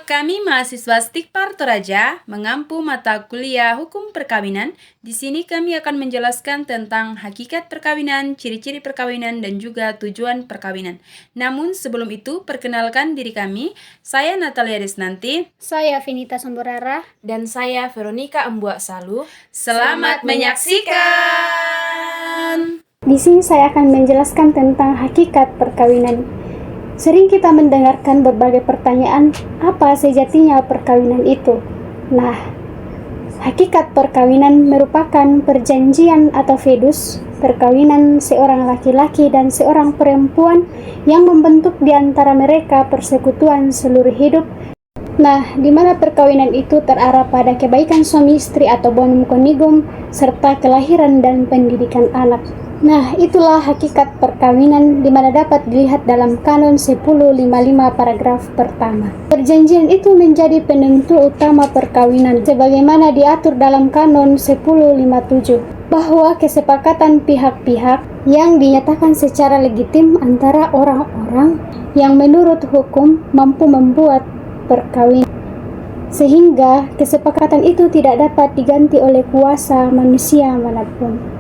Kami mahasiswa Stikpar Toraja mengampu mata kuliah Hukum Perkawinan. Di sini kami akan menjelaskan tentang hakikat perkawinan, ciri-ciri perkawinan, dan juga tujuan perkawinan. Namun sebelum itu, perkenalkan diri kami. Saya Natalia Desnanti. Saya Vinita Samborara. Dan saya Veronica Embuak Salu. Selamat menyaksikan! Di sini saya akan menjelaskan tentang hakikat perkawinan. Sering kita mendengarkan berbagai pertanyaan, apa sejatinya perkawinan itu? Nah, hakikat perkawinan merupakan perjanjian atau vedus, perkawinan seorang laki-laki dan seorang perempuan yang membentuk di antara mereka persekutuan seluruh hidup. Nah, di mana perkawinan itu terarah pada kebaikan suami istri atau bonum conjugum, serta kelahiran dan pendidikan anak. Nah, itulah hakikat perkawinan di mana dapat dilihat dalam Kanon 1055 paragraf pertama. Perjanjian itu menjadi penentu utama perkawinan sebagaimana diatur dalam Kanon 1057, bahwa kesepakatan pihak-pihak yang dinyatakan secara legitim antara orang-orang yang menurut hukum mampu membuat perkawinan, sehingga kesepakatan itu tidak dapat diganti oleh kuasa manusia manapun.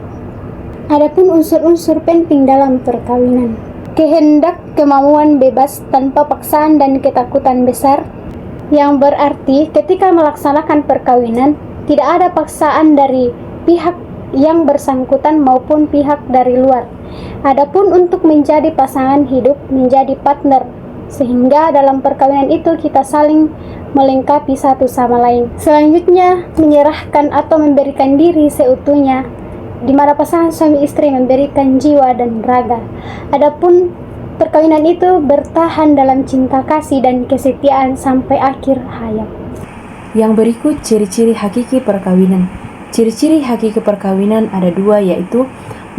Adapun unsur-unsur penting dalam perkawinan: kehendak, kemauan bebas tanpa paksaan dan ketakutan besar, yang berarti ketika melaksanakan perkawinan tidak ada paksaan dari pihak yang bersangkutan maupun pihak dari luar. Adapun untuk menjadi pasangan hidup, menjadi partner, sehingga dalam perkawinan itu kita saling melengkapi satu sama lain. Selanjutnya, menyerahkan atau memberikan diri seutuhnya, di mana pasangan suami istri memberikan jiwa dan raga. Adapun perkawinan itu bertahan dalam cinta kasih dan kesetiaan sampai akhir hayat. Yang berikut ciri-ciri hakiki perkawinan. Ciri-ciri hakiki perkawinan ada dua, yaitu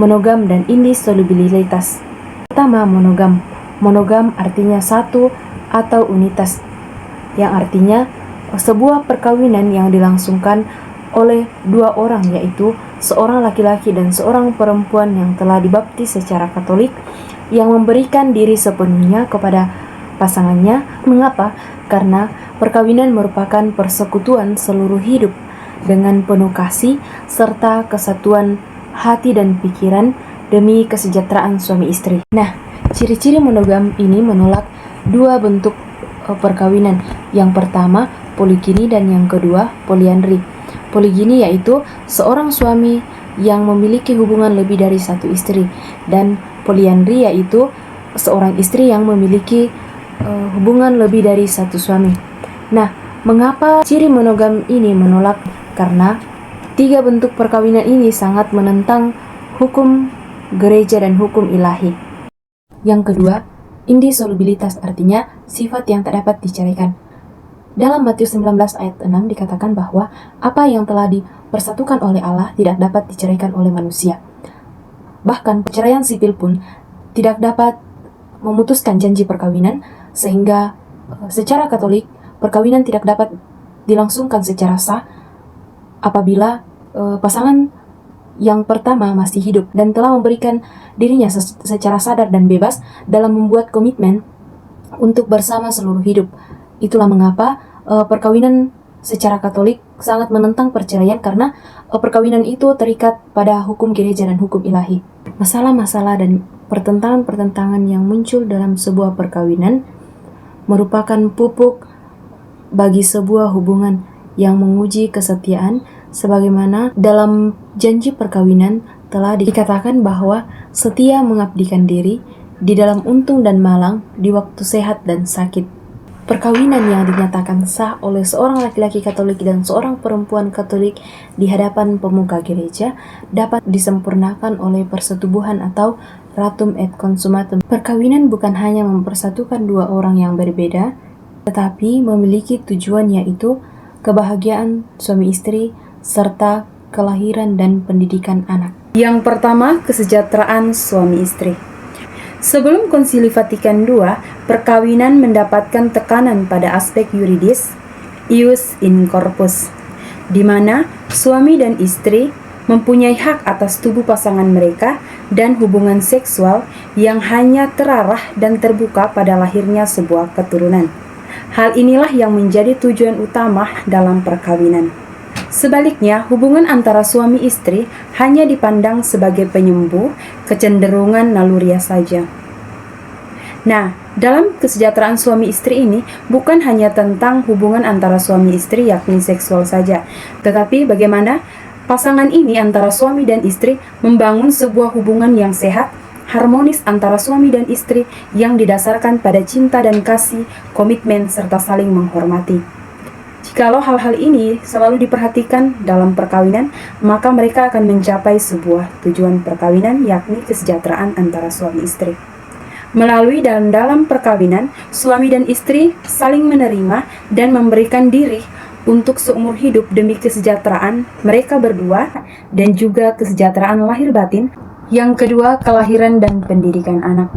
monogam dan indissolubilitas. Pertama, monogam. Monogam artinya satu atau unitas, yang artinya sebuah perkawinan yang dilangsungkan oleh dua orang, yaitu seorang laki-laki dan seorang perempuan yang telah dibaptis secara Katolik, yang memberikan diri sepenuhnya kepada pasangannya. Mengapa? Karena perkawinan merupakan persekutuan seluruh hidup dengan penuh kasih serta kesatuan hati dan pikiran demi kesejahteraan suami istri. Nah, ciri-ciri monogam ini menolak dua bentuk perkawinan. Yang pertama, poligini, dan yang kedua, poliandri. Poligini yaitu seorang suami yang memiliki hubungan lebih dari satu istri, dan poliandri yaitu seorang istri yang memiliki hubungan lebih dari satu suami. Nah, mengapa ciri monogam ini menolak? Karena tiga bentuk perkawinan ini sangat menentang hukum gereja dan hukum ilahi. Yang kedua, indissolubilitas, artinya sifat yang tak dapat diceraikan. Dalam Matius 19 ayat 6 dikatakan bahwa apa yang telah dipersatukan oleh Allah tidak dapat diceraikan oleh manusia. Bahkan perceraian sipil pun tidak dapat memutuskan janji perkawinan, sehingga secara Katolik perkawinan tidak dapat dilangsungkan secara sah apabila pasangan yang pertama masih hidup dan telah memberikan dirinya secara sadar dan bebas dalam membuat komitmen untuk bersama seluruh hidup. Itulah mengapa perkawinan secara Katolik sangat menentang perceraian, karena perkawinan itu terikat pada hukum gereja dan hukum ilahi. Masalah-masalah dan pertentangan-pertentangan yang muncul dalam sebuah perkawinan merupakan pupuk bagi sebuah hubungan yang menguji kesetiaan, sebagaimana dalam janji perkawinan telah dikatakan bahwa setia mengabdikan diri di dalam untung dan malang, di waktu sehat dan sakit. Perkawinan yang dinyatakan sah oleh seorang laki-laki Katolik dan seorang perempuan Katolik di hadapan pemuka gereja dapat disempurnakan oleh persetubuhan atau ratum et consumatum. Perkawinan bukan hanya mempersatukan dua orang yang berbeda, tetapi memiliki tujuan, yaitu kebahagiaan suami istri serta kelahiran dan pendidikan anak. Yang pertama, kesejahteraan suami istri. Sebelum Konsili Vatikan II, perkawinan mendapatkan tekanan pada aspek yuridis, ius in corpus, di mana suami dan istri mempunyai hak atas tubuh pasangan mereka dan hubungan seksual yang hanya terarah dan terbuka pada lahirnya sebuah keturunan. Hal inilah yang menjadi tujuan utama dalam perkawinan. Sebaliknya, hubungan antara suami istri hanya dipandang sebagai penyembuh kecenderungan naluriah saja. Nah, dalam kesejahteraan suami istri ini bukan hanya tentang hubungan antara suami istri yakni seksual saja, tetapi bagaimana pasangan ini antara suami dan istri membangun sebuah hubungan yang sehat, harmonis antara suami dan istri yang didasarkan pada cinta dan kasih, komitmen, serta saling menghormati. Jikalau hal-hal ini selalu diperhatikan dalam perkawinan, maka mereka akan mencapai sebuah tujuan perkawinan, yakni kesejahteraan antara suami istri. Melalui dan dalam perkawinan, suami dan istri saling menerima dan memberikan diri untuk seumur hidup demi kesejahteraan mereka berdua dan juga kesejahteraan lahir batin. Yang kedua, kelahiran dan pendidikan anak.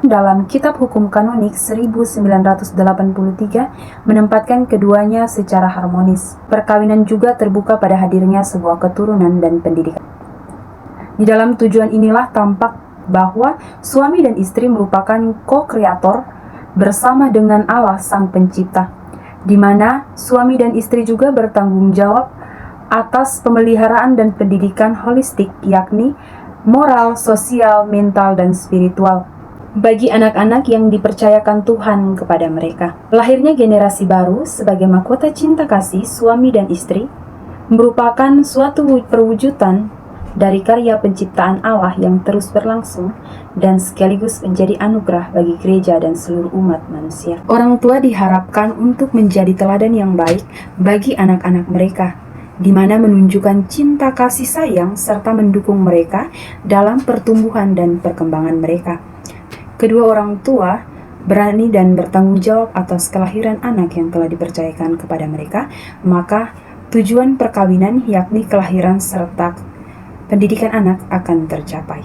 Dalam Kitab Hukum Kanonik 1983 menempatkan keduanya secara harmonis. Perkawinan juga terbuka pada hadirnya sebuah keturunan dan pendidikan. Di dalam tujuan inilah tampak bahwa suami dan istri merupakan co-kreator bersama dengan Allah Sang Pencipta, di mana suami dan istri juga bertanggung jawab atas pemeliharaan dan pendidikan holistik, yakni moral, sosial, mental, dan spiritual bagi anak-anak yang dipercayakan Tuhan kepada mereka. Lahirnya generasi baru sebagai mahkota cinta kasih suami dan istri merupakan suatu perwujudan dari karya penciptaan Allah yang terus berlangsung dan sekaligus menjadi anugerah bagi gereja dan seluruh umat manusia. Orang tua diharapkan untuk menjadi teladan yang baik bagi anak-anak mereka, di mana menunjukkan cinta kasih sayang serta mendukung mereka dalam pertumbuhan dan perkembangan mereka. Kedua orang tua berani dan bertanggung jawab atas kelahiran anak yang telah dipercayakan kepada mereka, maka tujuan perkawinan yakni kelahiran serta pendidikan anak akan tercapai.